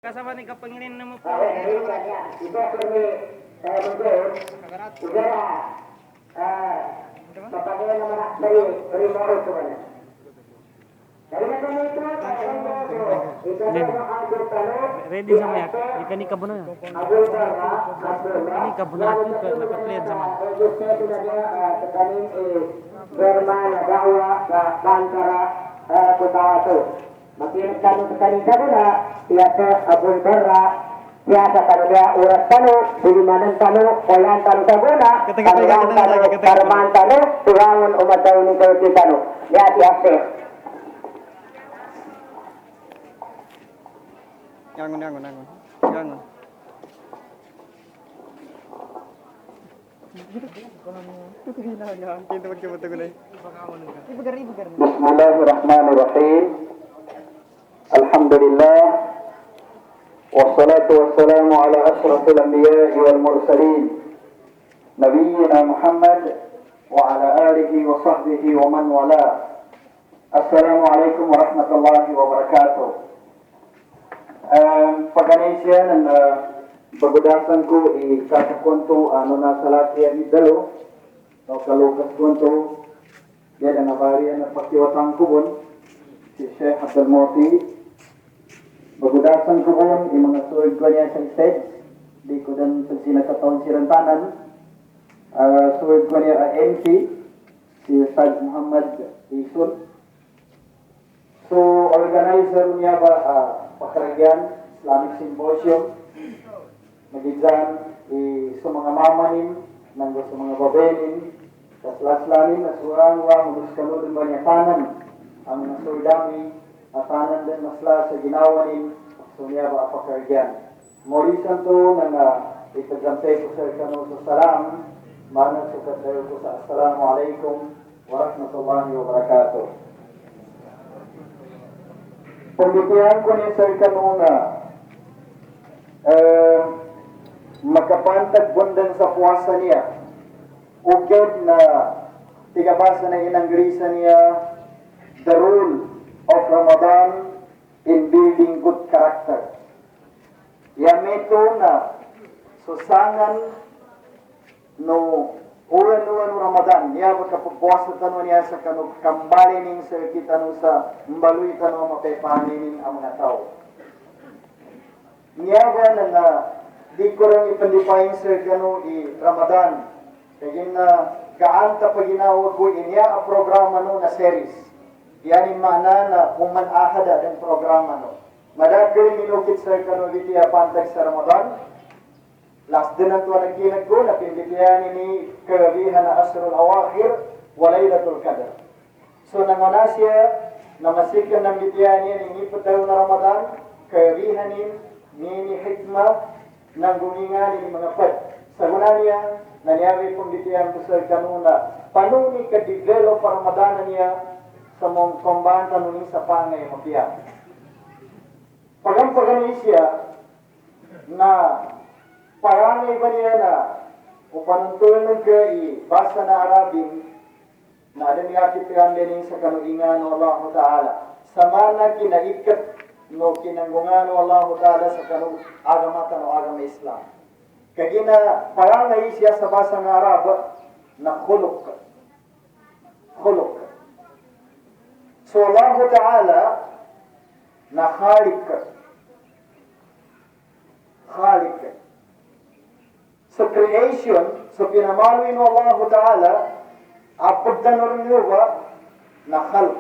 Kasama ni Kapangirin na mo po. Ito kami mungkin udara kapagaya naman dari moro ko man. Dari na kami ito Ready sa mayak. Ika ni kabuna. Ini kabuna tu ke nakaplayed sa man. Kami berman dawa bantara kutawato. Makinig kami sa kanisa ko na tiyasa abul barra tiyasa kanulia urat tanu bilimanan tanu koyan tanu taguna kanulang tanu karman tanu turangon umatay ni kayo tanu ya tiyasa Yangon. Bismillahirrahmanirrahim. Alhamdulillah wassalatu wassalamu ala ashrafil anbiya'i wal mursalin nabiyyina Muhammad wa ala alihi wa sahbihi wa man wala. Assalamualaikum warahmatullahi wabarakatuh. Pag-anisya ng bagudasan ko ikatakonto na salatiya ni Dalo o kalukas konto yan ang nabariyan ng pakiwatang kubon si Sheikh Abdul Moti. Bagudasan ko yung mga suwag ko niya sa stage. Di ko dan sa sinakataon si Rantanan. Suwag ko niya MC, si Ustad Muhammad Isul. So, organizer niya ba Pakaragyan, Islamic Symposium. Nag-exam sa mga mamanin, nang sa mga babenin, sa laslamin, na surangwa, mulus kanudin ba niya tanan, ang nasurdami, atanan din masla sa ginawanin, so niya ba Pakaragyan. Morisan to na itagamte ko sa kanu sa salam, manang sukat tayo ko sa Assalamualaikum warahmatullahi wabarakatuh. Pagkitihan ko niya sa kanuna, makapantag bundan sa puwasa niya, ugad na tigabasa na inangrisa niya, the rule of Ramadan in building good character. Yamito na susangan no uwan Ramadan, niya magkapagpuwasa tanong niya sa kanong kambali ning sa kita no sa mbaluy tanong mapepahanin ang mga tao. Niya ba na di ko rin ipandipayin sa kanong Ramadan, kaya na kaanta pa ginawa ko niya ang programa no na series. Yan yung mana na umanahada ng programa no. Madagay minukit sa kanong itiya pantag sa Ramadan. Last din ang tuwa nagkinag ko, napinditihan ni kagabihan na Asrul Awakhir, Walaylatul Qadr. So nanguna siya, namasikan ng bitihan niya, ningipot tayo na Ramadan, kagabihan ni hikmah, ng guminga ni mga pad. Sa guna niya, nangyari pong bitihan ko sa kanuna, paano ni ka-develop Ramadan niya sa mong kumbanta nung sa pangay mabiyak. Pagampagani siya, na parangay ba niya na upanuntunan ka basa na Arabin na adang yakitihan din sa kanuingan ng Allah Ta'ala. Sama na kinaikat no kinanggungan ng Allah Ta'ala sa kanung agamatan o agama Islam. Kagina parangay siya sa basa na Arab na khuluq. So Allah Ta'ala na khalik. Sa creation, sa pinamaluin ng Allah Ta'ala, apagtanor niyo ba na khalq.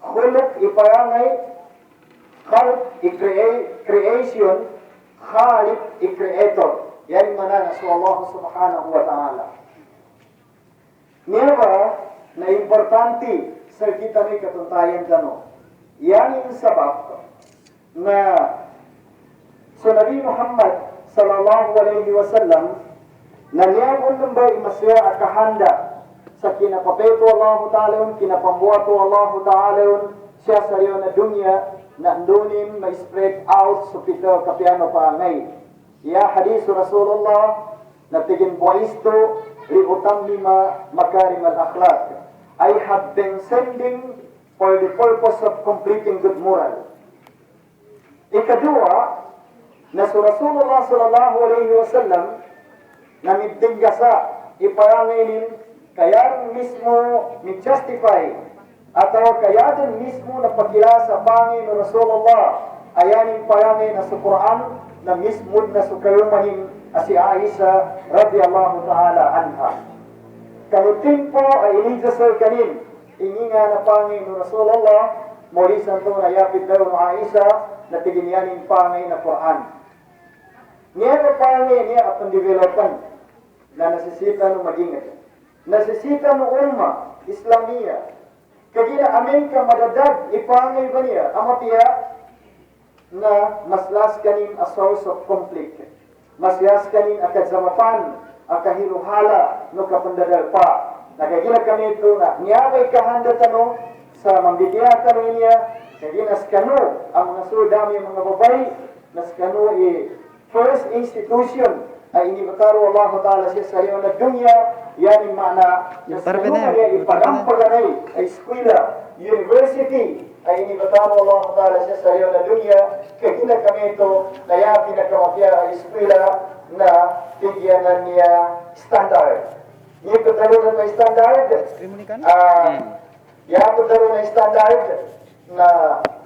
Khuluk iparangay, khalq i-creation, khalik i-creator. Yan mana na sa Allah Subhanahu wa Ta'ala. Niya ba na importante sa kita may katuntayan kano? Yan yung sabab na so Nabi Muhammad sallallahu alaihi wasallam nangyabon ng ba imasya at kahanda sa kinapapeto Allah Ta'ala kinapambuato Allah Ta'ala siya sa iyo na dunya na andunin may spread out sa pito kapiano pa ngay. Ya hadis Rasulullah na tigin buwaisto liutam lima makarim al-akhlaq. I have been sending for the purpose of completing good moral. Ikadua, na si Rasulullah sallallahu alaihi wasallam na mitigasa iparanginin kaya mismo mi-justify atau kaya din mismo na pagkila sa pangin ng Rasulullah ayanin parangin na sa Quran na mismo na sukayumanin si Aisha radhiyallahu ta'ala anha. Kanutin po ay inijasal kanin ininga na pangin ng Rasulullah molisan to na yapit daw ng Aisha na tiginyanin pangin na Quran. Niya na pangin niya at developan na nasisita ng magingat. Nasisita ng umma, Islamia. Kagina amin ka madadad, ipangay ba niya, amatiya na maslas kanin a source of conflict. Maslas kanin akadzamapan, akahiruhala, no kapandadal pa. Nagagina kami ito na niyaway kahanda tanong sa mambitiya tanong niya, kagina skano, ang mga sudami, mga babae, na skano first institution ay inibataro Allah Ta'ala siya sa iyo na dunya, yan yung mana na skano niya ipagampaganay ay eskwela, university, ay inibataro Allah Ta'ala siya sa iyo na dunya, kagina kami ito na yan pinakamapya ay eskwela na tigyanan niya standard. Yung pagdaroon na standard, yung pagdaroon na standard na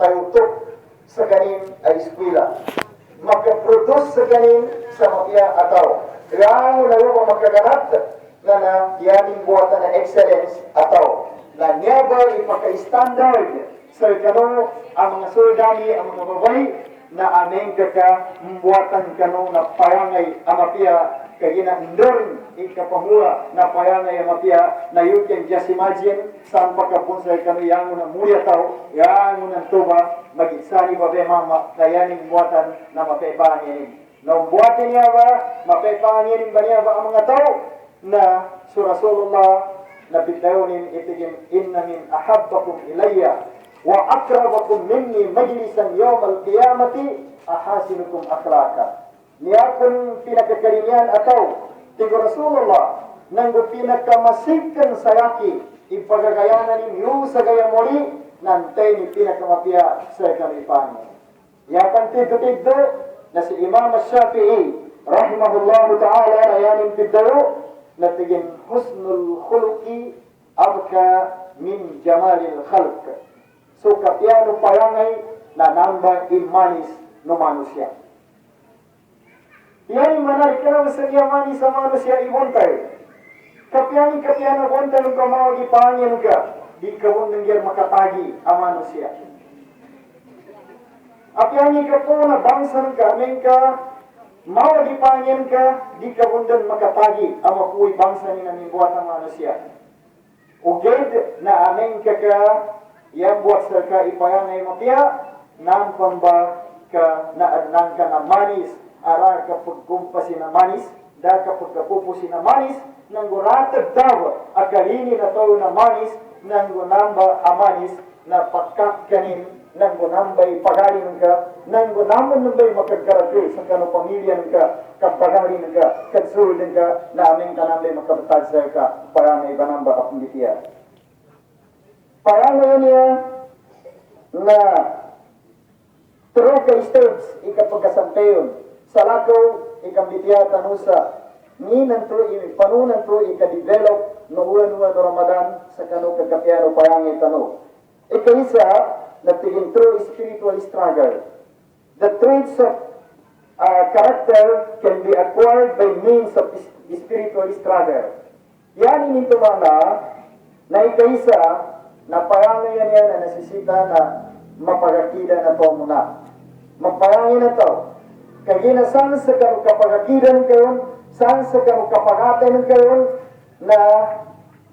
tayutok sa ganin ay eskwela. Makaproduce sa ganin sa mapya ataw. Kaya lalo ba makaganap na yaning buwatan na excellence ataw. Na niya ba ipaka-standard sa kano ang mga surdani, ang mga babae na aming kaka buwatan kano na parangay amapya kagina ndon ikapahura na payangay amapya na you can just imagine saan pagkapunsay kano yang na muya tao yang na tuba mag-isani ba mama na yaning buwatan na mapaypanganin. Na buwatan niya ba mapaypanganin ba niya ba ang mga tao na si Rasulullah na bitayonin itigin inna min ahabbakum ilayya wa akrabakum minni majlisan yawm al-qiyamati ahasinukum akhlaqa. Niya kung pinakakalinyan ataw tigo Rasulullah nang pinakamasigkan sayaki ipagagayanan ninyo sa gayamoli nantay ni pinakamapya sa kalipan. Yakan tigdo-tigdo na si Imam Shafi'i rahimahullahu ta'ala na yanin tigdo na tigin husnul khuluqi abka min jamalil khalq. So kapiano parangay na namba imanis no manusia. Yan yung manarik ka naman sa yamani sa manusia ibuntay. Kapiano buntay ng kamao di pangyan ka. Di ka mong nangyar makatagi ang manusia. Apiani ka po na bangsan ka, amin ka, mao di pangyan ka, di ka mong makatagi ang mapuwi bangsan ni namin buhat ang manusia. Uged na amin ka yan buhat sa ka ipayangay mapya, nang pamba ka na adnan ka na manis, arar kapag kumpasin na manis, dahil kapag kapupusin na manis, nang guratag daw, akalini na to na manis, nang gunamba amanis, na pagkak kanin, nang gunambay pagaling ka, nang gunaman nambay makagkaragay sa kanong pamilya ka, kapagaling ka, kadsulin ka, na aming kanambay makabatag sa ka, para may banamba akong bitiya. Para ngayon niya, na true ka steps, ikapagkasampeyon, salakaw ikambitiya tanusa ni nantro panunan tro ika-develop no uwan-uwan no Ramadan sa kano kagkapiano payangay tano. Ikaisa na tigin true spiritual struggle. The traits of character can be acquired by means of spiritual struggle. Yan ininto mga na ikaisa na payangay niya na nasisita na mapagakida na to muna. Mapayangay na to. Kagina saan sa kapagakidan kayon, saan sa kapagatan kayon, na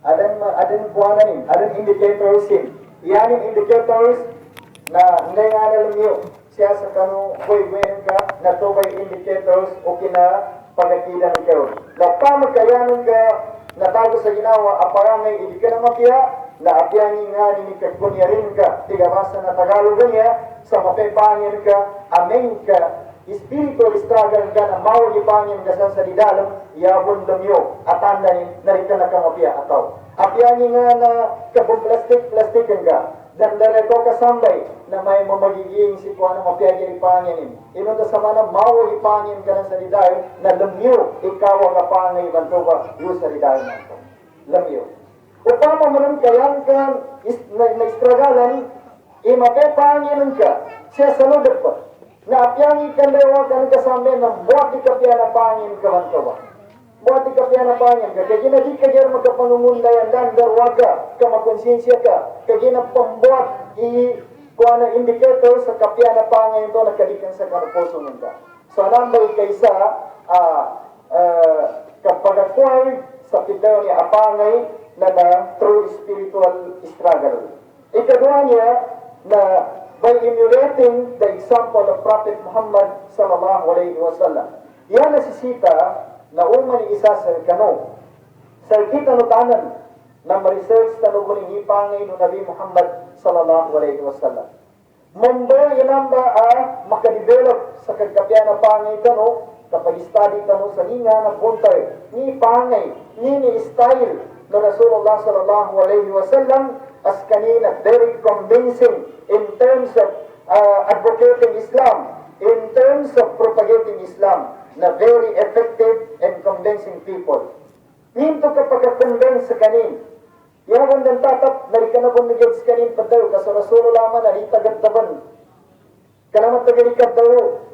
adan buwanan adan indicators yan yung indicators na hindi nga alam nyo, siya sa kano buhay-buhay ka, na to by indicators o kinapagakidan kayon. Na pamagkayanan ka, na bago sa ginawa, aparamay, hindi ka na mapya, na apyangin nga ni kakunyarin ka, tigabasa na Tagalog niya, sa mapipangin ka, amen ka, spiritual struggle ka na mawalipangin ka sa didalam, yabon damyo, atandanin, narita na kamapya ataw. Apyangin nga na kapag plastic-plastikan ka, dan ko kasambay na may mamagiging si kuha na mapiyagin ipanginin. Ino ta sa mana mao ipangin ka ng salidayon na lamyo ikaw ang apangay bantuba yung salidayon nato. Lamyo. Upama man kayan ka na istragalan, imapepanginin ka siya sa ludat pa. Na apyangi ka lewa ka ng kasambay na buhat di ka piya na pangin ka bantuba. Buhat di ka piya na pangin ka. Kaya ginadi ka gyar magkapangungundayan dan darwaga ka makonsensya ka. Kaya ginapambuhat kuha na indicator sa kapya na pangay ito nakadikan sa kanupuso nito. So, nambay kaysa kapag acquired sa pitaw niya apangay na true spiritual struggle. Ikadua niya na by emulating the example of Prophet Muhammad sallallahu alaihi wasallam. Yan nasisita na umani isa sa kano. Sa kita no tanan na ma-research na nugunin ipangay no Nabi Muhammad sallallahu alaihi wasallam. Mumbai inamba makadevelop sa kagkapya na pangay tano, kapag study tano sa linga na buntay, ni pangay, ni style na Rasulullah sallallahu alaihi wasallam as kanina very convincing in terms of advocating Islam, in terms of propagating Islam, na very effective and convincing people. Nito kapag convince sa kanin, yawan ng tatap, narikanabon na gets kanin patayo, kasi Rasulullah man, naritagad-taban. Kalamat tagalikad tayo.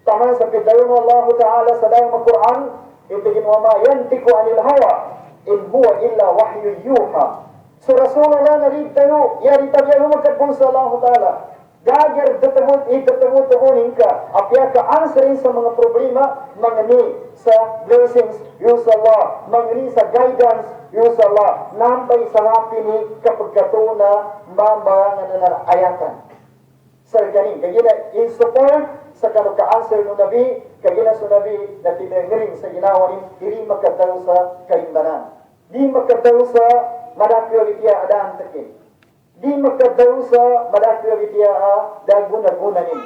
Tama sa pidayo ng Allah Ta'ala sa dayang mag-Quran, itigin wa ma yantiku anil hawa, in huwa illa wahyu yuha. So Rasulullah narid tayo, yari tayo magkatbong sa Allah Ta'ala. Gagir, datawot ka, apya ka answerin sa mga problema, mangani sa blessings, use Allah, mangani sa guidance, use Allah, nambay sa rapini kapag katuna, mamba nga ayatan. Sir, ganing, kagina, in support sa ka-answer ng Nabi, kagina sa Nabi, na tinangirin sa ginawa ni, hindi magkataw sa kaimbanan. Di magkataw sa madakyo itya adaan takin. Di magkataw sa madakyo itya daguna-guna nin.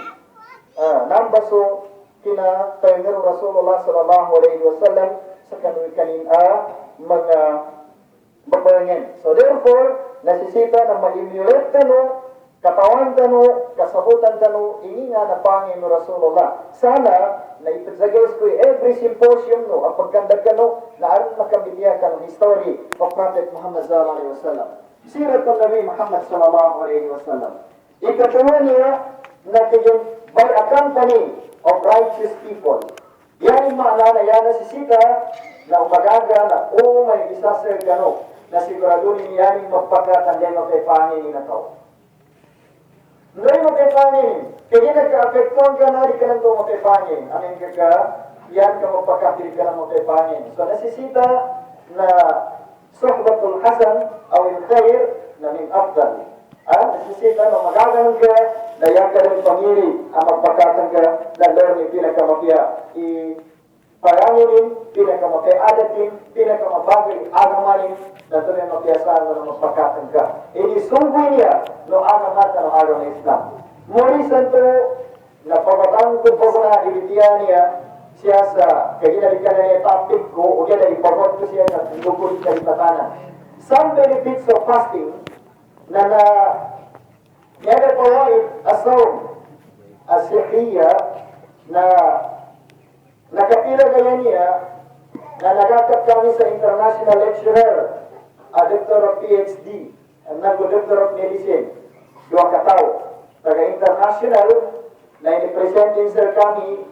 Nambaso, kina tayangir Rasulullah sallallahu alaihi wasallam sa kanuikanin mga babayangan. So therefore, nasisita na mag-emulate tano, katawan tano, kasabutan tano, ini nga na pangin no Rasulullah. Sana, na ipagzagay ko every symposium no, ang pagkandag ka no, na aron makabigyan ka ng history of Prophet Muhammad sallallahu alaihi wasallam. Sirat ng Nabi Muhammad sallallahu alaihi wasallam. Ikatuwa niya na kayong by a company of righteous people. Yan yung maalala, yan nasisita na umagaga na may isa sir gano na siguraduhin yan yung magpagkatanday magpapangin na to. Ngayon magpapangin, kaya nagka-apektuan ka na, di ka lang ito magpapangin. Amin ka, yan ka magpagkakili ka lang magpapangin. So nasisita na suhbatul hasan o yung khair na min afdal. Nasisita na magaganon ka, na yan ka rin pangili, ang magpagkatan ka, na learning pinakamapya, paranginin, pinakamapiadatin, pinakamabagay, agamanin, na ito rin mapiyasahan na magpagkatan ka. Inisunggoy niya, no agamata ng araw na Islam. Murisan to, na pamatang kung po na ibitiyan niya, siya sa kaginalikan na niya topic ko, o yan na ipagod ko siya sa lukod sa ipatanan. Some benefits of fasting, na never provide a sound, a sihiya, na nakapila kaya niya, na nagakat kami sa international lecturer, a doctor of PhD, and nag-doctor of medicine, yung kataw, taga-international, na inipresentin sir kami,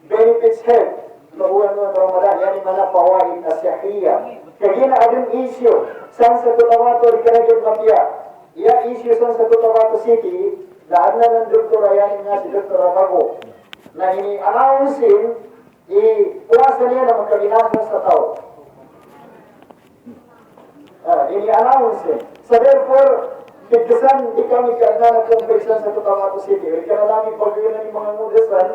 benefits health, noon ng Ramadan, yan yung mga pawahid na sihiya. Kaya na adong issue, saan sa Cotabato, Ricardo Mapia, iya issue saan sa Cotabato City, daan na ng doktor, ayan nga si Dr. Ramago, na ini-announcein, iwasan niya na magkabinasa sa tao. Ini-announcein. So therefore, bigkasan, di kami kaagnan ng conversation sa Cotabato City. Ika na namin pag-iwan ng mga mudasan,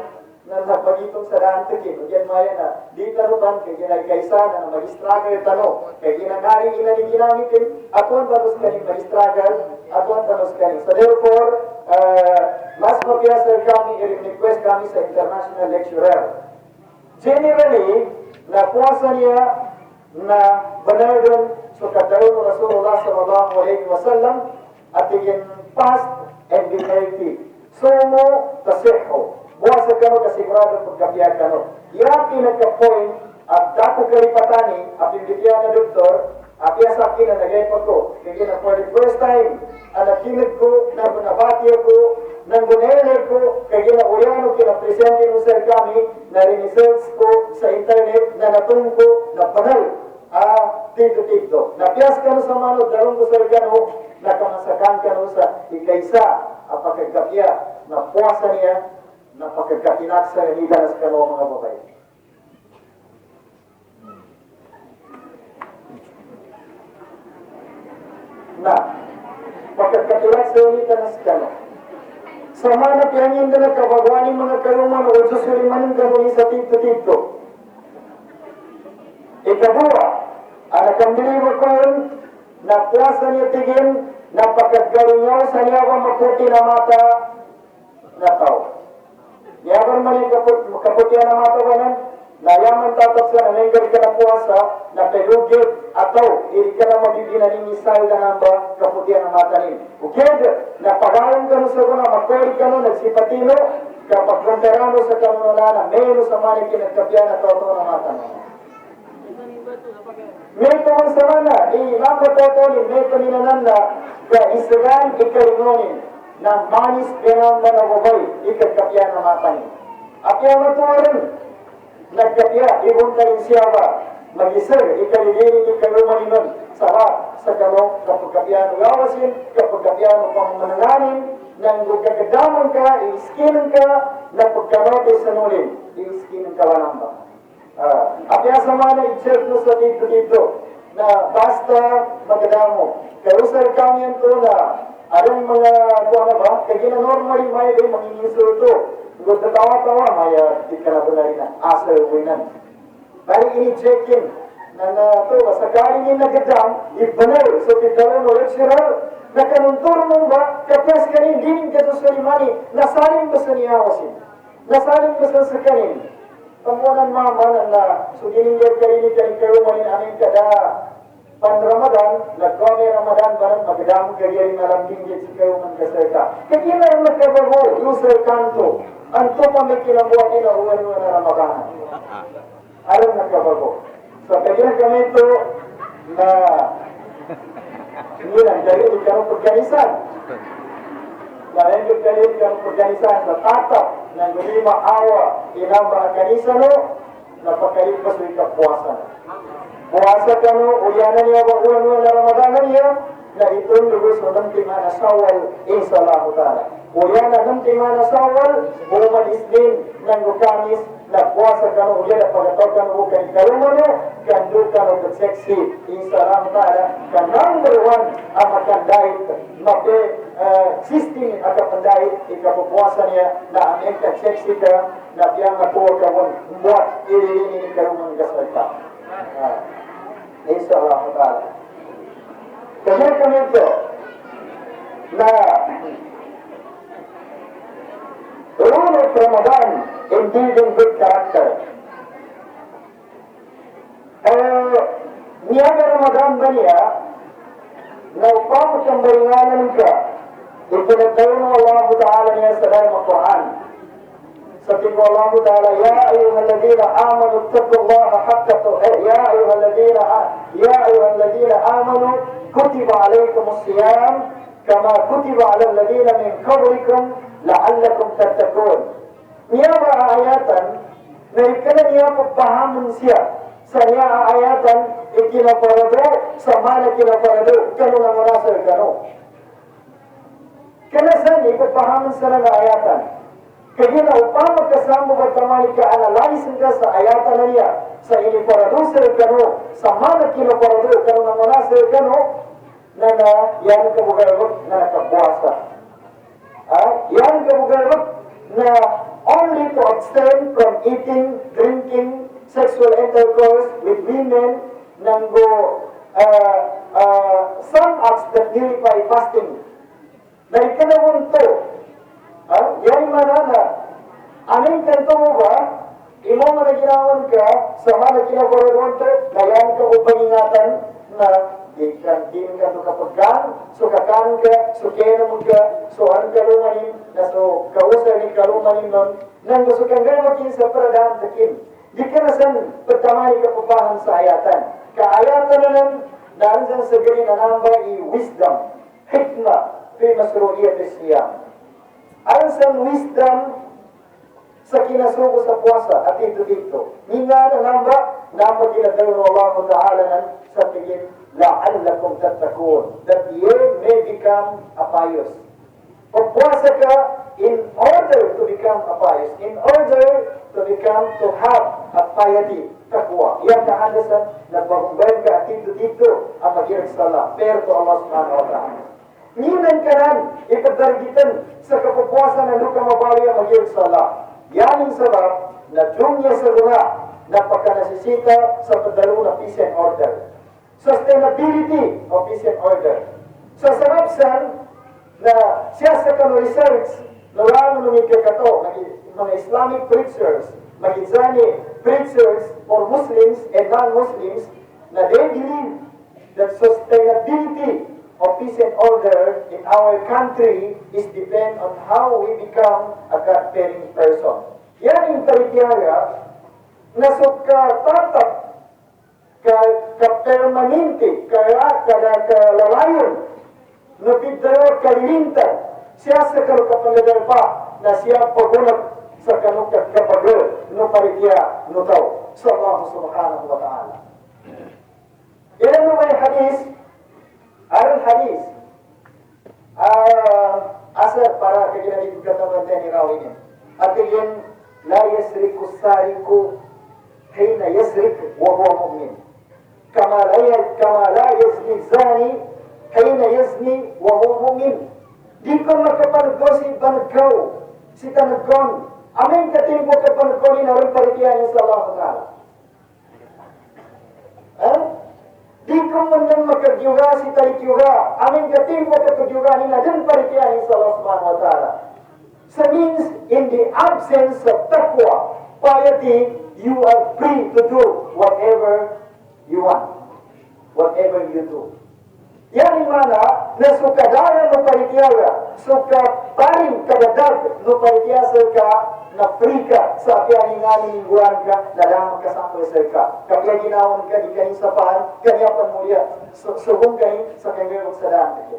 na napagitong sa daan takin, o dyan maya na, di tarutan, kaya ginagkaysa na mag-struggle tano, kaya ginangari ginamitin, atuan tanos kaning mag-struggle, atuan tanos kaning. So therefore, mas mapiyasal kami, i-request kami sa international lecturer. Generally, napuasa niya na banayadon sa kadayon ng Rasulullah sallallahu alaihi wasallam, at igin past and definitive. Sumo taseho. Buwasa kano kasigurado pagkabiyan kano. Iya pinagka-point at dako karipatani at imbitiyan na doktor at iya sa akin na nagaypa ko. Kaya na for the first time anakinig ko, nabati ako, nangunele ko, kaya na uliano kinapresente mo sir kami na research ko sa internet na natong ko na panal tigdo-tigdo. Napiyas ka no sa mano, dalong ko sir kano, nakamasakan ka no sa ikaysa at pagkagapya na puwasa niya na pagkakakinak sa ganiganas ka no mga babae. Na, pagkakakinak sa ganiganas ka no. Sa mana piyangin na nagkabagwani mga kaluman o susulimanin ka no sa tigdo-tigdo. Ikabuha, anakambili ko yun, na puwasa niya tigin, na pagkagalingaw sa niyawa maputi na mata na tao. Niyawan man yung kaputihan na mata wanan, na yaman tatap sa nanenggal ka na puwasa, na pelugit ataw, iri ka na mabibina ni misal na namba kaputihan na mata nin. Uked, na pagayon ka no sa kuna, magkwari ka no, nagsipatino, kapag konterano sa kanunana, mayroon sa mani kinagkapyan na tao na mata no. Meto ang samana, ilambat ito ni Meto ninananda, ka isagan ikalingonin, na manis pinang manawabay, ikagkapya na matani. At yung matuwarin, nagkapya, ibuntayin siya ba, mag-isir, ikalilinig ikalumanin sa kano, kapag kapya no gawasin, kapag kapya no pamananganin, nang gagadaman ka, i-skinan ka, na pagkanote sa nulin, i-skinan ka lang ba. At yung samana, i-check mo sa dito, na basta magadamo. Kaya sir kami yan to na anong mga kuha na ba? Kaya na normally may day mangingisur to. Kung tatawa-tawa, may di ka na ba na rin na asal winan. Bali ini-check-in na to, sakali ni nagadam, ibanal. So kitala no lecturer, na kanuntur mo ba, kapes ka rin, dining ka to sa limani, nasaling ba sa niyawasin? Nasaling ba sa kanin? Pamunan mama na suginingger karini kayo mo amin kada pan Ramadan, nagkome Ramadan barang magdam kagiri malambing di kayo man kaseta. Kaya na yung nagkabago, user kanto, anto pa may kinabuhat nila uwan mo na Ramadan. Alam nagkabago. So kaya kami ito na hindi lang, dahil di ka pagkanisan. Dahil di ka pagkanisan sa tatap ng lima awa inang mga kanisa no, napakalipas ng kapuasa. Puasa ka no, uyanan niya ba ulan na Ramadanan niya, na itong lubos na nantiman na sawal, inshallah ta'ala. Uyanan nantiman na sawal, bumalis din ng lukamis, na puasa ka no, uyan na pagkataw ka no, kan kaluman no, kandu ka no, kaseksi, inshallah ta'ala, ka number one, ang makandahit, mape, system akapandahit, ikapupuasa niya, na amin ka-seksi ka, na biyang nakuha ka mo, buat, ililinin kaluman kasalita. Inshallah ta'ala. Kaya kami ito, na rule of Ramadan in building good character. Niyaga Ramadan ba niya, na upang siyang baringanan ka, itinagdayo ng Allah Ta'ala niya sa dalam Al-Quran. Sabi ko Allah Ta'ala, Ya ayyuhalladhina amanu ittaqullaha haqqa tuqatih. Ya ayyuhalladhina amanu kutiba alaykumus siyam kama kutiba alal ladhina min qablikum la'allakum tattaqun. Niya ba ayatan na ikala niya pagpahamon siya sa niya ayatan ikinaparado sa mana kinaparado kano nga marasal kano. Kanasan ipagpahamon sa nga ayatan. Kaya na upang magkasama magkamali ka analyze ka sa ayatan na niya sa iniparado sa kano sa mana kinaparado kano nga marasal kano na yan kabugalot na nakabuwasa. Yan kabugalot na only to abstain from eating, drinking, sexual intercourse with women nang go some acts that nullify fasting. Dahil ka naman to, yan manana, aning kanto mo ba, imo man ginawan ka, sa mga ginagawa to, na yan ka upangingatan na Din ka to kapagkan, so kakan ka, so kaya mo ka, so ang kalumanin, na so kausay ni kalumanin nun, nang gusto kang gamakin sa paradaan takin. Di ka na san pagtamay kapapahan sa ayatan. Kaayatan na nun, naansan sa gani na namba wisdom, hikma, fi masruiyat siyam. Ayon sa wisdom, sa kinasuko sa puasa at ito. Nga na namba kinadaw ng Allah Ta'ala ng sa tingin, la'allakum tattaqun, that ye may become a pious. Pagpuasa ka in order to become a pious, in order to have a piety, takwa. Yan kahandasan, nagpagumbayan ka at ito ang magiging sala, pero to Allah Subhanahu wa Ta'ala. Ninan ka rin, ipadargitan sa kapagpuasa na luka mabawi ang magiging sala. Yan ang sabab na dunya sa runa na pagkanasisita sa padalo na peace and order. Sustainability of peace and order. Sa sarapsan na siya sa research na lang lumikakato, mga Islamic preachers, magizani preachers for Muslims and non-Muslims, na they believe that sustainability of peace and order in our country is depend on how we become a God-fearing person. Yan yung kriteria na tatap, ka-permanente, kalalayon, na pidaro kalilintan, siya sa kalukapangadal pa, na siya pagunag sa kanukapagal, no paritya, no tao, sa Allah subhanahu wa ta'ala. Yan mo may hadis, aron hadis, asal para kaginalig kataman ni rawin yan. At yun, la yasriku sariku hina yasrik wa huwa mu'min. Kama la yazni zani hina yazni wa huwa mu'min. Di ko makapanagaw si banagaw, si tanagaw. Amin katimpo kapanagaw ni naroon paritiyan sa Allah Ta'ala. Di ko man nang makagyuga si talikyuga. Amin katimpo kapagyuga ni naroon paritiyan sa Allah Subhanahu wa Ta'ala. So means in the absence of taqwa, piety, you are free to do whatever you want, whatever you do. Yan yung mana na sukadaran no paritiyaga, sukaparing kadadag no paritiyaga ka, na free ka sa piyaninganin lingguan ka, na lamang kasample sa ka. Kaya ginawang ka, di kanin sa paan, kanyapan mo yan. Subong kanin sa kanyang sa daan ka.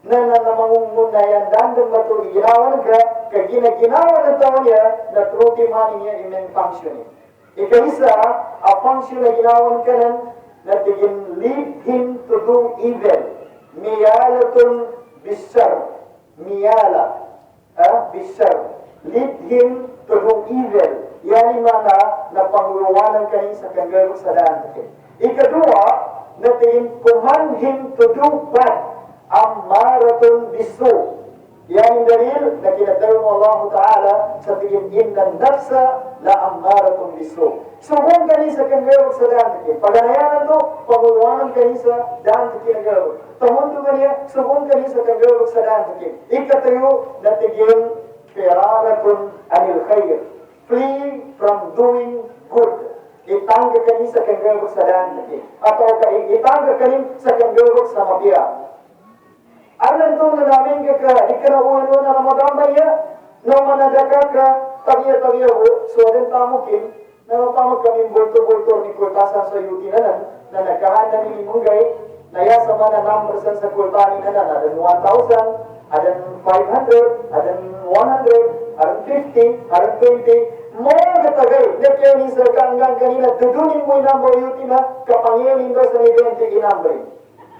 Na namangungun na yan, dandang matuli, ginawan ka, kaya ginaginawa ng tao niya, na truti manin niya in functioning. Ikaisa, a function na ginawan ka nan, na tigin lead him to do evil. Miyalatun bisar. Miyala. Bisar. Lead him to do evil. Yan yung mana na panguluwanan kanin sa kangarong sa daan. Ikadua, na tigin command him to do bad. Ammaratun bisu. Yan yung dalil na kinadaw mo Allah Ta'ala sa tigin innan nafsa la ammaratun bisu. So kung kanin sa kangarong sa daan takin, paganayanan to, panguluwanan kanin sa daan takin nagawag. Tamundo kanya, so kung kanin sa kangarong sa daan takin. Ikatayo na tigin firaratun anil khair. Flee from doing good. Itangga kanin sa kangarong sa daan takin. Atau itangga kanin sa kangarong sa mabiya. Alam to na namin ka, di ka na ulo na Ramadan ba niya? No manadaka ka, tabiya-tabiya ho, so rin tamukin, na mapamag kaming bulto-bulto ni kultasan sa yuti na nagkahanda ni Munggay, na yasa man na number sa kultani na adan 1,000, adan 500, adan 100, adan 50, adan 20, mo katagay, nekyo ni sa kanggang kanina, dudunin mo yung number yuti na, kapangyayin ba sa nibente inambring.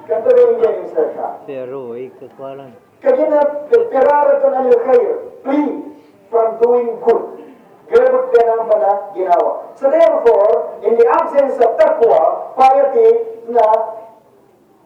Kanto rin yan yung sarka. Pero, ikakwalan. Kaya na, piraraton anil khair. Flee from doing good. Gabot ka ng pala ginawa. So therefore, in the absence of taqwa, piety na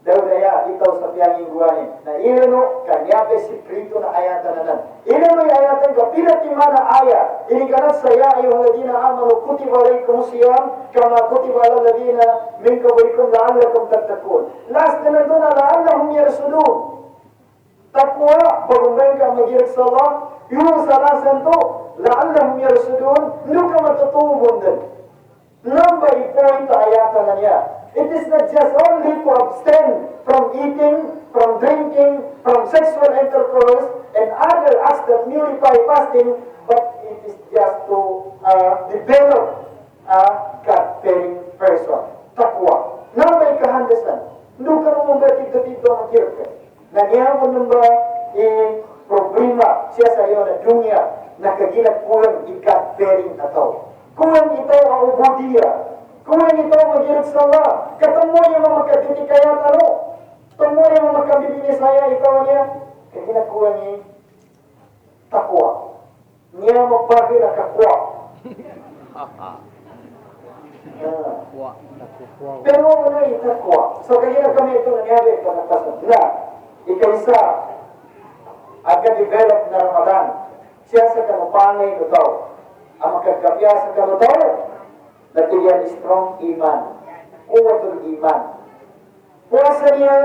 dawdaya itaw sa piyanging guwanin. Na ilano, kanyabe sikrito na ayatan na nan. Ilano yung ayatan ka, pinatimana aya. Inikanat saya yung ladina amano kutiba alaykum siyam, kama kutiba ala ladina min kabrikum la'allakum tattaqun. Last na doon na la'allahum yarsudun. Takwa, pagumbayin ka magirik sa Allah, yung salasan to, la'allahum yarsudun, nung ka matutubon din. Number point ayatan na niya. It is not just only to abstain from eating, from drinking, from sexual intercourse, and other acts that nullify fasting, but it is just to develop a God-fearing person. Takwa. Na may kahandasan. Hindi ka naman ba dito ang kirka? Nangyawon nang ba problema siya sa iyo na dunya na kaginagpulang i-God-fearing na tao. Kung ito ang ubudiya, kung ito ang magilag sa Allah, katamo yung mga magkatitikaya talo, katamo yung mga magkabibinisaya ikaw niya, kaginagpulang ni takwa. Niya magbagi na kakwa. Pero ano yung takwa? So kaya kami ito nangyari ito nagpasad na ikaisa agad-develop na Ramadan siya sa kanupangay ito ang magkagkapya sa kanutaw natiyan strong iman kuwatul iman puwasa niya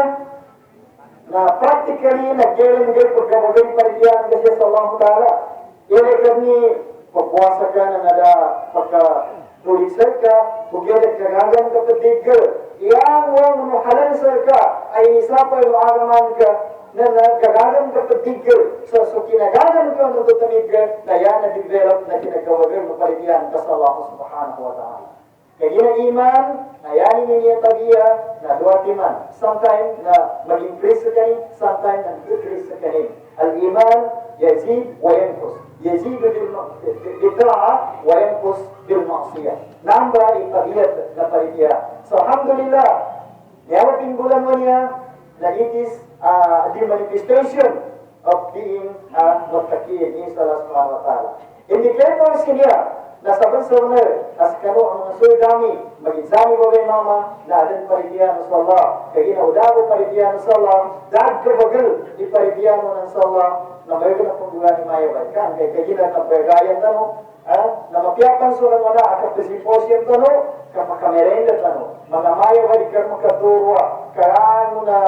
na practically nag-geling-geling pagkamaging paridiyan kasi sa Allah Ta'ala ilikad ni pagpuwasa ka na nada pagka-tulisag ka bugyadag kagagan ka patigil iyang wang mahalan sa ka ay isapay mo agaman ka na nagkagagan ka patigil so kinagagan ka ng tutamigil na yan na-develop na kinagawagan mo paridiyan ka sa Allah Subhanahu wa Ta'ala kaya yun ang iman na yan niya tabiya na duwatiman sometimes na mag-increase sa kanin sometimes na decrease sa kanin al-iman yazid wa yankus yazid بالطاعة وينقص بالمعصية nambah itabiat na paridiya so alhamdulillah yawating bulan mo niya na it is the manifestation of being muttaqin ni Allah Subhanahu wa Ta'ala indicators niya na saban-saban as kano ang mga suydami mag-exami ko kay mama na adin paridiya ng Allah kaya ginaudago paridiya ng Allah dahil kabagal iparidiya mo ng Allah na may pagbulan ni Maya Balkan kaya kaya na pagbayayan tano na mapiapan so ng wala at pagsiposyon tano kapakamerenda tano mga Maya Balkan makadurwa kaya mo na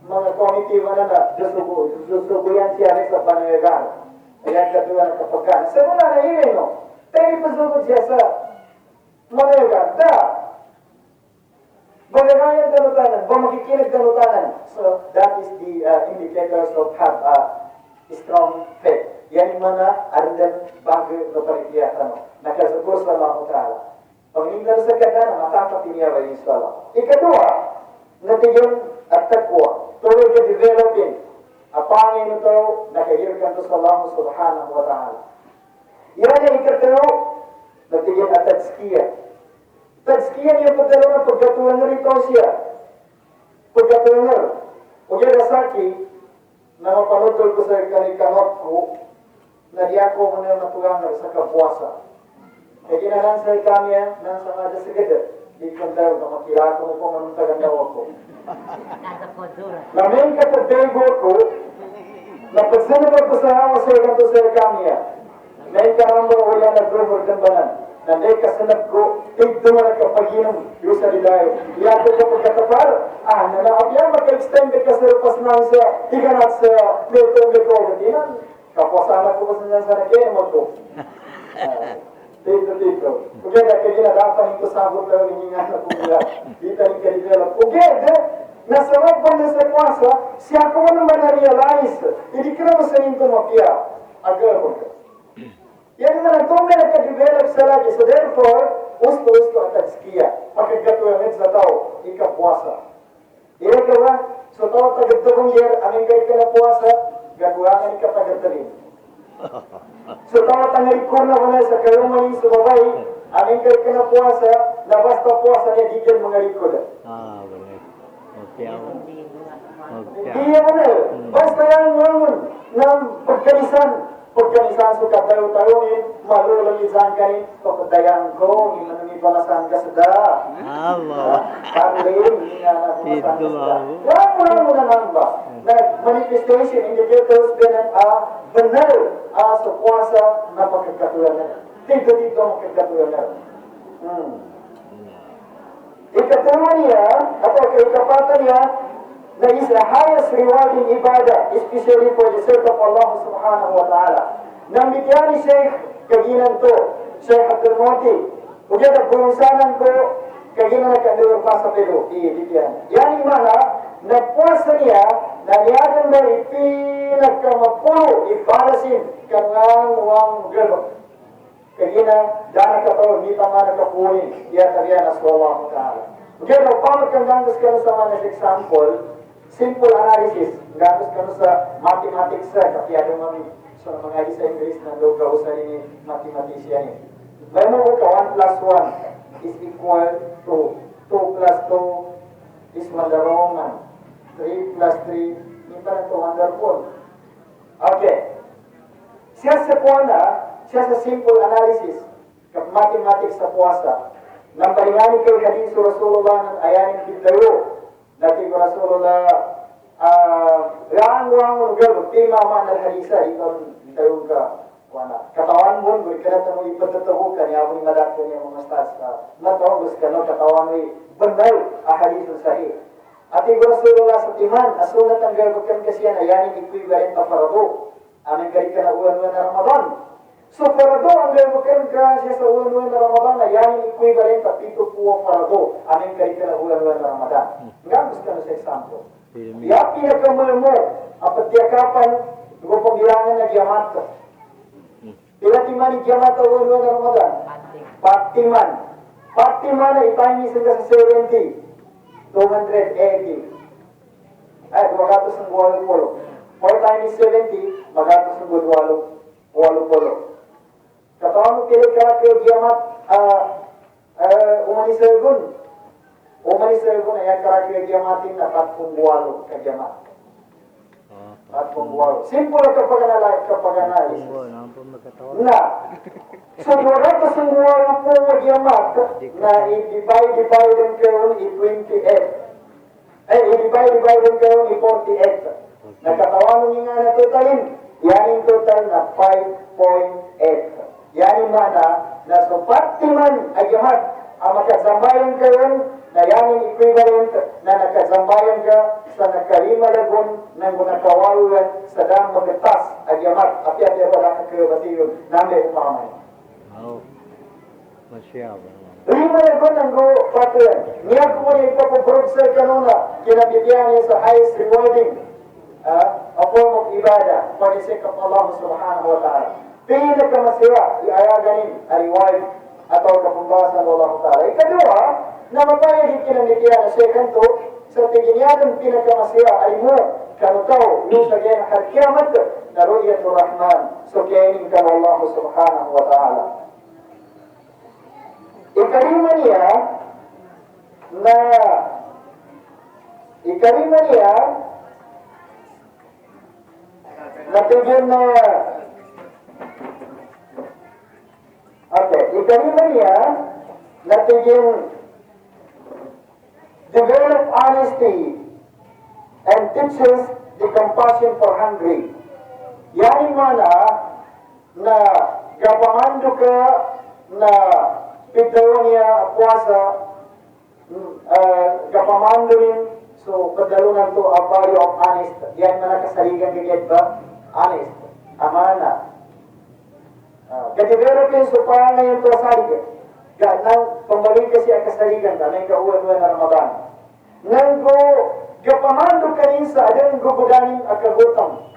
mga committee na susubuyan siya sa panayagan kaya katuwa na kapagkan sa muna na irin no tayo pasugod siya sa manayagan da bagagayan tanutanan makikinig tanutanan so that is the indicators of have strong faith. Yan yung mga arindan bago na paligiyatan mo. Nakasagos sa Allah Ta'ala. Pag-inggan sa kanya na matatapiniya ba yung sala. Ikadua, natigyan at takwa. Tuloy ka developing. Apangin ito, nakahirkan to sa Allah Subhanahu wa Ta'ala. Yan yung ikatalo, natigyan at tadskiya. Tadskiya niya pagdalawa pagkatulan na rito siya. Pagkatulan na. O yan asaki, na mapanudol ko sa kanikamot ko, na di ako muna natulangan sa kapuasa. Kaya ginahan sa kanya ng sa mga sigada, di kong daw na makilako mo kung anong tagandaw ako. Namin katagdego ko, napagsanabag ko sa hawa sa ganito sa kanya, na ikaramba wala na drumor dambanan, na may kasanap ko, tigdo na nagkapaginom, yung sa lidayo. Iyato ko pagkatapar, nanaabyan, magka-extend ka sa rupas nang sa higanat sa litong-litong. Hindi na, kapwasan ako sa nang sa nagyay mo to. Dito. Kaya kaya ginadapan ito sabot lang yung nga na pumila. Dito yung kanidevelop. Kaya, nasa wapon na sa kwasa, siya ko naman na-realize, hindi ka naman sa yung tumapia. Agar ko ka. Yan naman ang tunga nagka-develop sa lagi. So therefore, usto at tadskiya. Pagkagatulangan sa tao, ikapuasa. Ira ka ba? So tao tagadtawang year, aming kahit ka na puasa, gatulangan ikapagadtalin. So tao tangalikor na wala sa karumanin sa babay, aming kahit ka na puasa, na basta puasa niya, di dyan mga likod. Benar. Okay, Iya benar. Basta yang namun ng pagkanisan sa katayo-tayonin, malulamisan ka rin, pagkatayan ko, hindi panasan ka sa da. Allah. Paglayin, hindi nga na panasan ka Itu sa da. mau. Wala mo naman ba? Na manifestation indicators bilang benar sa puasa na pagkakatulanan. Dito ang pagkakatulanan. Ikatulungan niya, atau keikapatan niya, that is the highest reward in ibadah, especially for the sake of Allah Subhanahu wa Ta'ala. Nang bigyan ni Sheikh kaginan to, Sheikh Abdul Moti, Udah ada pengusahaan ko kagina na kandur pasa pedo dikian. Yani mana na puasa niya na niyagan ba ipinagkamapuro ipalasin kanang wang gado. Kagina dana kato ni tama na kapuni dia tariya na swalla ta'ala. Udah ada pamag kang kanu sa mga example simple analysis gantos kanu sa mathematics sa kapiyado mami so mga sa English na loga usa ni mathematician ni. Bayan mo ka 1 plus 1 is equal to 2 plus 2 is mandarongan. 3 plus 3 hindi pa ito wonderful. Okay. Siya sa kuwana, siya sa simple analysis kap mathematics sa puasa. Nang palingani kay hadis Rasulullah ng ayanin pintayo. Dati ko Rasulullah raang-raang lugar tema man al hadisa ikon pintayo ka. Katawan mo, guri ka na mo ipatataho ka niya mo ni madakto niya mga stats ka. Nataw, gusto ka no, katawan mo benar ahadithul sahih. At ibu Rasulullah sa timan, asunat ang gagawin kasi yan, ayanin equivalent na parado. Amin kari ka na uwan-uwan na Ramadan. So parado ang gagawin ka siya sa uwan-uwan na Ramadan, ayanin equivalent na pito po parado. Amin kari ka na uwan-uwan na Ramadan. Nga gusto ka no sa example. Ya pinakamal mo, apat tiyakapan, kung panggilangan na giyamat ka. Bila timan ikiamat awal bulan Ramadan. Patiman. Patiman na itime sehingga sa 70. 280. 200 ang buwan polo. 4 times 70, 200 ang buwan polo. Katawan mo kaya karakter kiamat umani sergun. Umani sergun ay karakter kiamatin na 40 buwan ka kiamat. At pembual. Simple kapag analysis. Nah, so 200 semua po jamak na i-divide ng karon i-28. I-divide ng karon i-48. Nakatawan mo nga na totalin. Yan yung total na 5.8. Yan yung mana na supat timan ay jamak ang makazambayan karon na yan yung equivalent na nakazambayan ka sa nakalima lagun ng mga kawaluan sa dang magatas at yamat at yan yung wala kakabatiyon namin umamay. Oh, masyado. Lima lagun ng go patuyan. Niya ko mo yung ipapaprove sa kanuna kinabigyan niya sa highest rewarding a form of ibadah for the sake of Allah subhanahu wa ta'ala. Pinakamasira iayaganin a reward atau kepembahasan Allah ta'ala. Ikadua, na mapayag ikinamigyan na second to sa tingin pinakamasira ay mo kanutaw yung sa ganyan harkiamat na ru'yatul rahman so kainin ka Allah subhanahu wa ta'ala. Ikalima niya na tingin na ikalima niya na tingin develop honesty and teaches the compassion for hungry. Yan mana na gapamando ka na pitaw niya puasa gapamando rin so padalunan to a value of honest. Yan mana kasaligan kagad ba? Honest. Amana. Ka-developin so parang ngayon to salig. Nang pambalik kasi ang kasaligan ka, may kauwan-uwan na Ramadan. Nang go, gapamando ka rin sa adang gugudanin ang kagutam.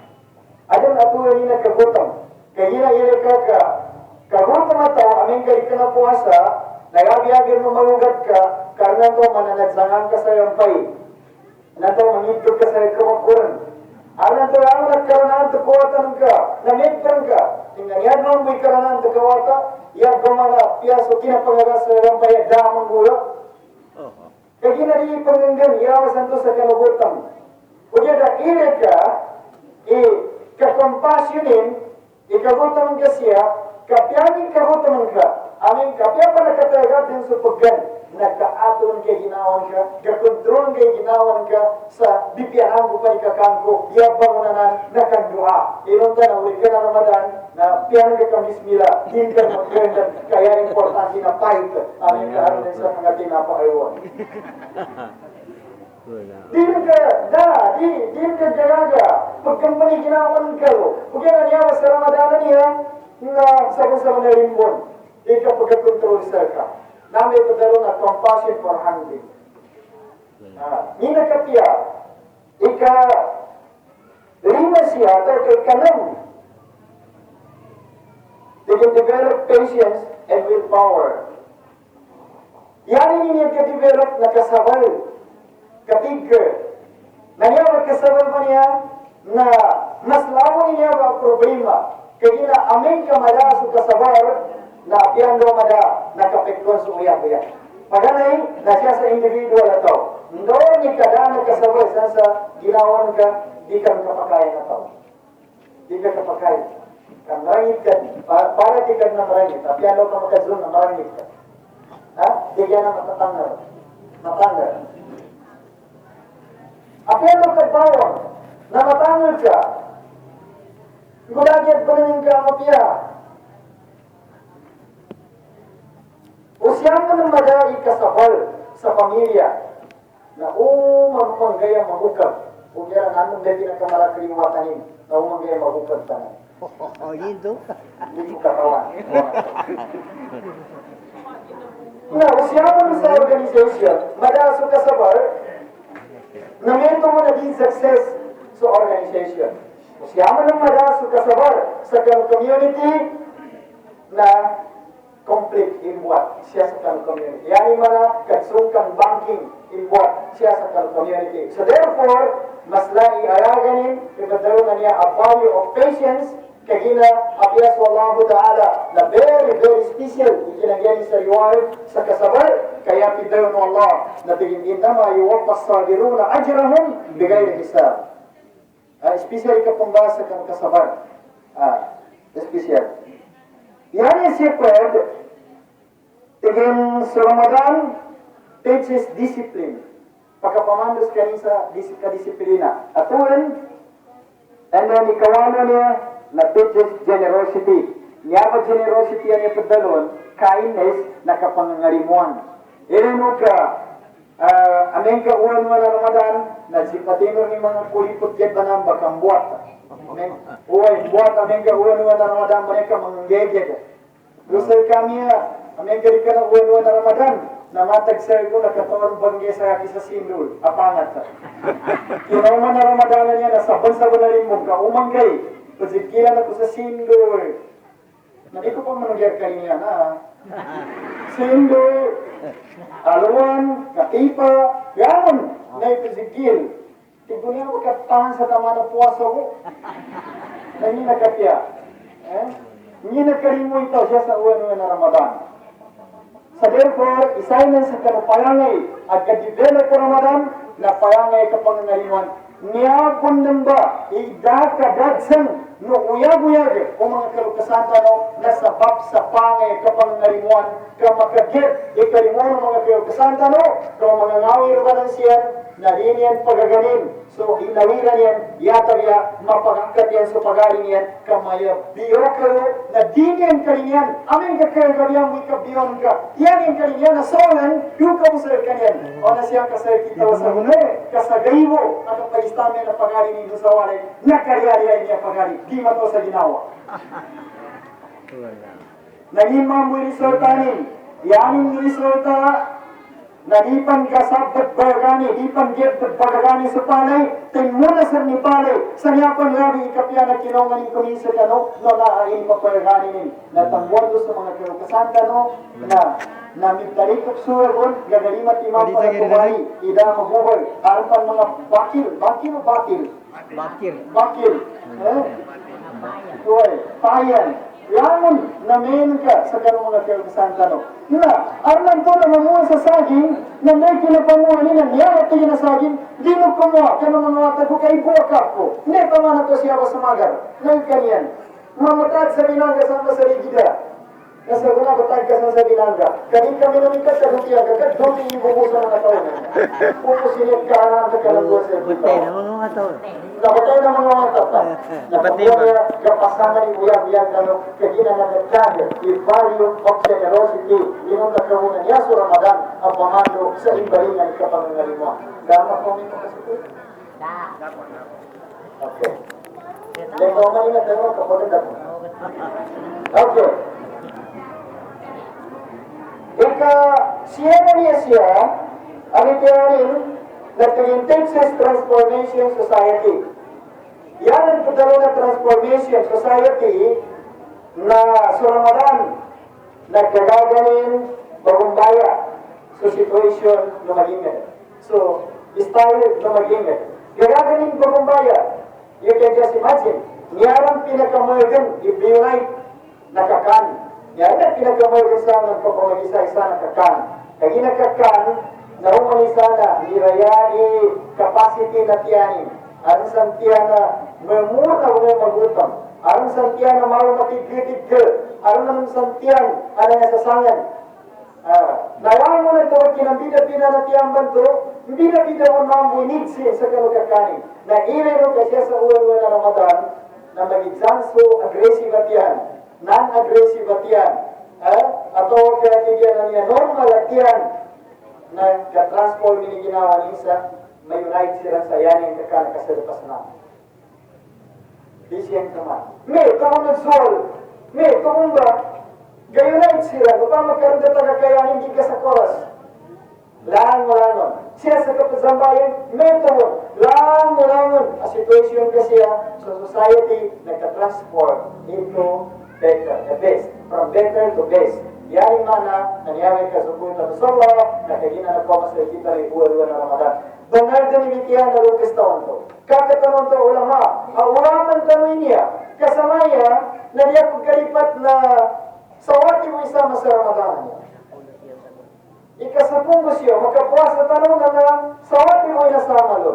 Adang atuwa rin ang kagutam. Kaya na ka, kagutam at tao, aming ka na puasa, nagabiyagin mo malugat ka, karena to mananagsangan ka sa yampay. Nanto mangitog ka sa kamakuran. Alam to ang nagkaroon to kuwatan ka, namigtan ka. Tingnan yan mo may karoon to kuwata, yan kumana piyaso kinapangagas sa yampay damang gulo. Kaya ginari panganggan, yawasan to sa kanugutan. Kaya da ilig ka, kakompasyonin, ikagutan ka siya, kapyanin kagutan ka. Amin kapya pa nakatagat din sa paggan. Nagkaaton kay ginawan ka, kakontrol kay ginawan ka sa bipiyahan ko pa ni kakangko, yabang mo na nakandua. Inunta na ulit ka na Ramadan, na piyahan ka kang bismillah, hindi ka mag-grandan, kaya importante na fight. Amin ka din sa mga tinapakaiwan. Di ka jalaga, pagkampani ginawan ka lo, kung yan ang yawas sa Ramadan niya, na sa na limbon. ika pagkakontrol sa ka. Nami padalo na compassion for hungry. Nina kapya, ika lima siya atau kay kanam. They can develop patience and willpower. Yani niya ka-develop na kasabay, katigger. Nangyawag kasabay mo niya na mas lamo niya ba problema. Kaya na aming kamada sa kasabar na apyando mada nakapekton sa uya-uya. Paganay, na siya sa individual na to. Doon ni kada nagkasabay sa ginawan ka, di ka kapakaya na to. Di ka kapakaya. Kang marangit ka, para di ka na marangit. Apyando ka makazun na marangit ka. Ha? Di ka na matatangar. Matangar. Apyando ka bawang, na matangar ka. Gulagyan pa rin ka mapya. Usiyan mo ng madai kasabal sa pamilya na mamanggaya mahukag. Kung yan ang anong dati na kamalakriwatanin na umanggaya mahukag tanan. Dito? Hindi katawan. Na usiyan mo sa organization, madaso kasabal na meron mo naging success sa organization. Usiyan mo ng madaso kasabal sa community na complete in what? Siya sa community. Yani mana kagsungkang banking in what? Siya sa community. So therefore, mas lai araganin, ipadayo na niya a value of patience, kagina apiyas wallahu ta'ala na very, very special ikinagyan sa reward sa kasabar, kaya pidayo ng Allah na tigin inama yuwapas sabiruna ajrahum bigay na hisab. Special ikapumbasa kang kasabar. Special. Yani shepherd, tigin sa Ramadan, teaches discipline. Pagkapamandos ka rin sa kadisiplina. Atuan, and then ikawala niya na teaches generosity. Niya ba generosity yan yung padalon? Kindness na kapangangarimuan. Ilan ka, aming kaulan mo na Ramadan, nagsipatinor ni mga kulipot yan ba nang bakang buhat. Uy, buat aming kaulan mo na Ramadan, mereka manggeged. Gusto kami aming ka na uwan na Ramadan, na matag-sir ko, nakatawang bangge sa akin sa sindul, apangat sa. Kinauman na Ramadan niya, nasabon-sabon na rin mong kaumanggay, pasikilan ako sa sindul. Nadi ko pa manunggyar kayo niya na, sindul, aluan, katipa, gamon, na ipisikil. Tignan niya ako katahan sa tama na puwaso ko. Na hindi nakapya. Hindi nakarimo ito siya sa uwan na Ramadan. So therefore, isay na sa kanapayangay at ka-develop ko Ramadan na payangay ka pangangariwan. Niyabon ng ba, idakadagsan no uyag-uyag o mga kalukasanta no, nasa bab sa pangay ka pangangariwan ka makagit, ikarimuan ng mga kalukasanta no, ka mga ngawir ba ng siyan, na rin yan pagaganin. So, inawiran yan, yatag ya, mapagangkat yan sa pagaling yan, kamaya biyo kayo, na din yan kalinyan, aming kakayang kabiyang may kabiyon ka, yan yung kalinyan na solan, yung kausar kanyan. O na siyang kasar kita sa hunay, kasagay mo, at ang pag-istami na pagaling nito sa walay, nakaryari niya pagaling, di mato sa ginawa. Naging mga resultanin, yan yung resulta, nadipan ka sa bagani, dipan git bagani sa palay, muna sa ni palay, sa yapan rabi ikapya na kinongan yung kumisa ka no, no naain pa bagani nin, natangwado sa mga kirukasanta no, na mitalikap suwagon, gagalimat imam para kumahi, ida maghubay, arapan mga bakil. Payan. Yangon na main ka sa kanong mga kirukasanta no. Na, arman to na mamuha sa saging, na may kinapanguha nila, niya at tingin na saging, di mo kumuha, kanong mga wata ko, kay buwak ko. Hindi pa man na to siya ba sumagar. Ngayon kanyan. Mamatag sa binangga sa rigida. Kasi kung nabatag ka sa binangga, kanin kami namin katadukya, kakadukya yung bumusa ng katawan. Pupusinit ka na sa kalanggo sa Putay na mga taon. Napatay na mga mata pa. Napatay na kapasangan ni uyag-uyag ano, kagina na nagkag, yung value of generosity, yung nakahunan niya sa Ramadan, ang pamando sa imbalingan kapangangalimo. Dama ko may makasipin? Okay. Lego man yung nagdano, kapatid ako. Okay. Siyempre niya siya, ang itiyanin, nag-Texas Transformation Society. Yan ang pagdalo na Transformation Society na sa Ramadan, nagkagaganin bagumbaya sa situation na magingat. So, style na magingat. Gagaganin bagumbaya. You can just imagine, niyarang pinakamergan, i-unite, nakakan. Niyarang pinakamergan sa nagpapamag-isa-isa nakakan. Kaya nakakan, nahumanisa na, nirayai capacity na tiyanin. Aron sa tiyan na memuna na magutom. Aron sa tiyan na maru matigil-tigil. Aron sa tiyan, ano nga sasangan. Nalang mo na ito, kinambida-bida na tiyang banto, bida-bida mo mambo initsi sa kalukakanin. Na ilero kasi sa uwan na Ramadan, na mag-examso aggressive at yan, non-aggressive at yan. Ato kaya tigyan na niya normal at yan, na ka-transform ni ginawa niya may unite sila sa yanin kakasalapas na. Di siyang naman. May, kamang nag-solve. May, kamang ba, gayunite sila, kapag magkaroon na tagakayanin, hindi ka sa koras. Laan mo langon. Siya sa kapazambayan, may tawon. Laan mo langon. A situation kasi sa society, nagka-transform into better, the best. From better to best. Yan yung mana, nangyari ka sa punta sa Allah, nakagina na ko mas nakikita rin uwa-uwa na Ramadan. Donald na nilitihan na lukas taon to. Kakatanong to ulama, ang ulaman tanong niya, kasama niya, na niya kong kalipat na sawati mo isama sa Ramadan niya. Ikasapong mo siya, makapuas na tanong na sawati mo inasama lo.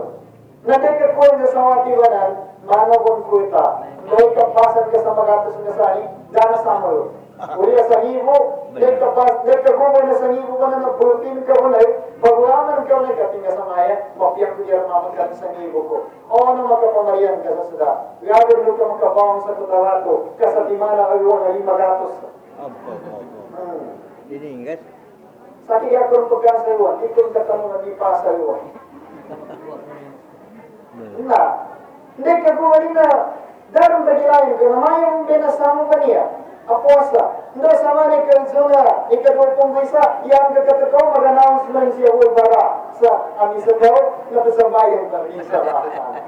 Nadagkakuan na sawati wanan, manabong fruta. Dahil kapasan ka sa magatos ng kasani, dana sama lo. Uli sa hibo, nagkagubo na sa hibo ka na protein ka mo na, pagulaman ka na kating sa maya, mapiyak ko diyan mamagkat sa hibo ko. O ano magkapamarian ka sa sada? Gagawin mo ka magkabawang sa kutarato, kasatimana ayun na limagatos. Diningat. Sa kaya kung pagkaan sa iwan, ikong katanong na di pa sa iwan. Na, hindi ka gumaling na, darong bagilayan ka na mayong binasamo ba niya? Apuasa. Hindi sama ni Kalzuna, ikadulpong bisa, yang kagkatakaw, mag-announcement siya bara sa amisa daw, na pasambayan ka rin sa lahat.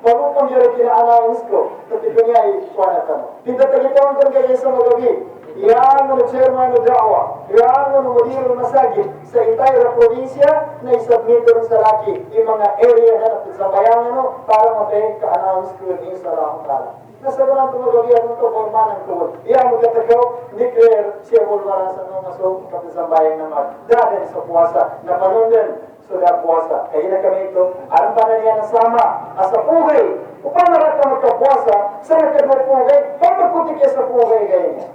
Bago pang yun kina-announce ko, tapi ko niya ikuha na tanong. Pintatagitawang kang kanya sa magabi, yan mo na chairman ng da'wa, yan mo na modelo ng masagid sa entire probinsya na isubmit rin sa laki yung mga area na napasambayan para mabay ka-announce ko rin sa lahat. Nasa ko lang tumagabihan ito, formanan ko. Iyan mo katagaw, declare siya bulwaran sa mga so, kapisambayan naman. Dadan sa puwasa, napanundan sa da puwasa. Kaya na kami ito, aram pa na niya nasama, asa pugay. Upang marat ka magkapuwasa, sa nagkagmapugay, pagpaputik ka sa pugay ganyan.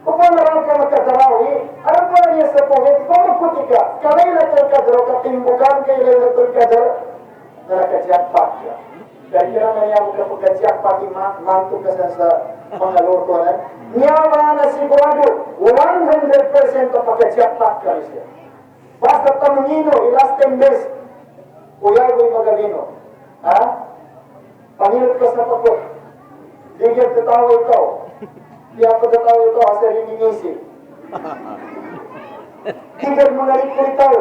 Upang marat ka magkatarawi, aram pa na niya sa pugay, pagpaputik ka. Kalay na kalkadro, katimbukan kayo na kalkadro, na nakadjakpak ka. Dahil kaya naman niya magkapagkadyak pati mantok ka sa mga lotonan. Niyawa na sigurado, 100% na pagkadjakpak ka siya. Basta tamungino, ilasting best, uyay ko'y magabino. Ha? Pangilot ka sa pagkot. Digyan tatawa ikaw. Di ako tatawa ito, asa rin inisip. Digyan mga ikaw.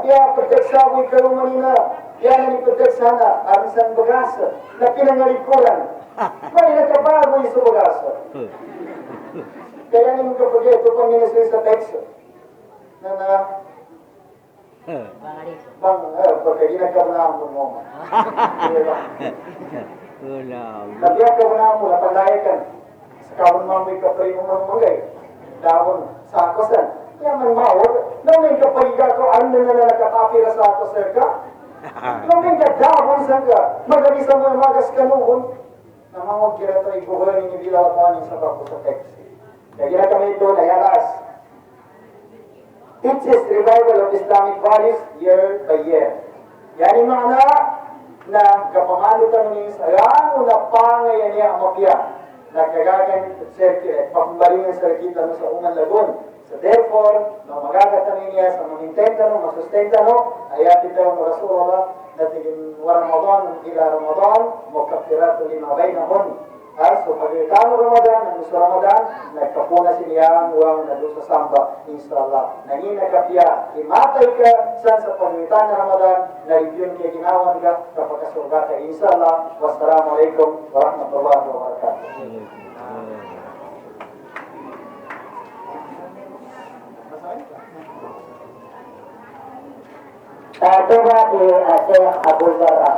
Kaya pagkaksaboy kayo manina, yan ang ipagkat sana, arisan bagasa, na pinangalikuran. May nagkabago yung sa bagasa. Kaya naman kapag ito pang ministry sa text, pagka ginagkabunahan mo mo. Nabiyak kabunahan mo, napalayakan. Sa kawon mamoy kapray mo mamagay. Dawon sa akosan. Kaya man mawag, namin kapagiga ko, ano na nakatapira sa akosan ka? Namin kadawon sa ka, magabisa mo yung magas kanuhon, na mawag kira ito iguhurin ni Bilaw at sa bako sa text. Kaya gina kami ito, nayalas. Teaches revival of Islamic values year by year. Yan yung mga na kapamalutan niya sa yan, na pangayan niya ang mapya. Nagkagagan at pambalingan sa kita sa unang lagun. So therefore, na magagatan niya sa manintenta no, masustenta no, ayatin daw ng Rasulullah na tigin wa Ramadan ila Ramadan, mukafiratu lima bainahun. So pagkakano Ramadan, ang gusto Ramadan, nagkapuna siniyang uwang na doon sa samba, inshallah. Nangin nagkapya, imatay ka sa pagkakita na Ramadan, na review kaya ginawan ka, kapag kasurga ka, inshallah. Wassalamualaikum warahmatullahi wabarakatuh. Coba di Aceh Abdul Barak.